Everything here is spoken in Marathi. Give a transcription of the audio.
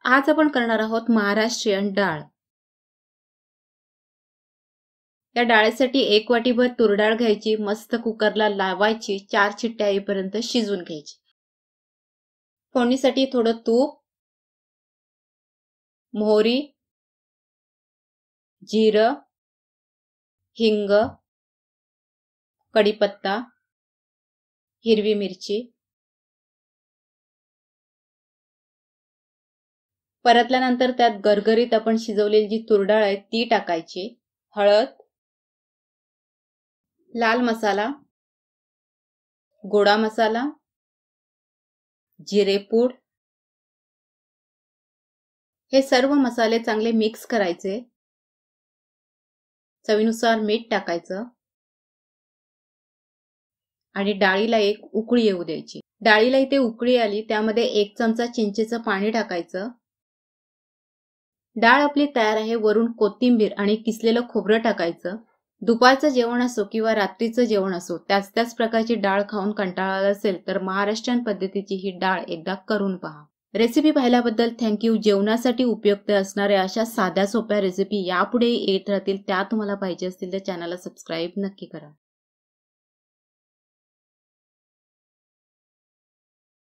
आज आपण करणार आहोत महाराष्ट्रीयन डाळ। या डाळीसाठी 1 वाटीभर तूर डाळ घ्यायची, मस्त कुकरला लावायची, 4 शिट्ट्या येईपर्यंत शिजवून घ्यायची। फोडणीसाठी थोडं तूप, मोहरी, जिरं, हिंग, कढीपत्ता, हिरवी मिरची, परतल्यानंतर त्यात गरगरीत आपण शिजवलेली जी तूर डाळ आहे ती टाकायची, हळद, लाल मसाला, गोडा मसाला, जिरेपूड, हे सर्व मसाले चांगले मिक्स करायचे। चवीनुसार मीठ टाकायचं आणि डाळीला एक उकळी येऊ द्यायची। डाळीला इथे उकळी आली, त्यामध्ये 1 चमचा चिंचेचं पाणी टाकायचं। डाळ आपली तयार आहे। वरून कोथिंबीर आणि किसलेलं खोबरं टाकायचं। दुपारचं जेवण असो किंवा रात्रीचं जेवण असो, त्याच प्रकारची डाळ खाऊन कंटाळा आला असेल तर महाराष्ट्रीयन पद्धतीची ही डाळ एकदा करून पहा। रेसिपी पाहिल्याबद्दल थँक्यू। जेवणासाठी उपयुक्त असणाऱ्या अशा साध्या सोप्या रेसिपी यापुढे येत राहतील। त्या तुम्हाला पाहिजे असतील तर चॅनलला सबस्क्राईब नक्की करा।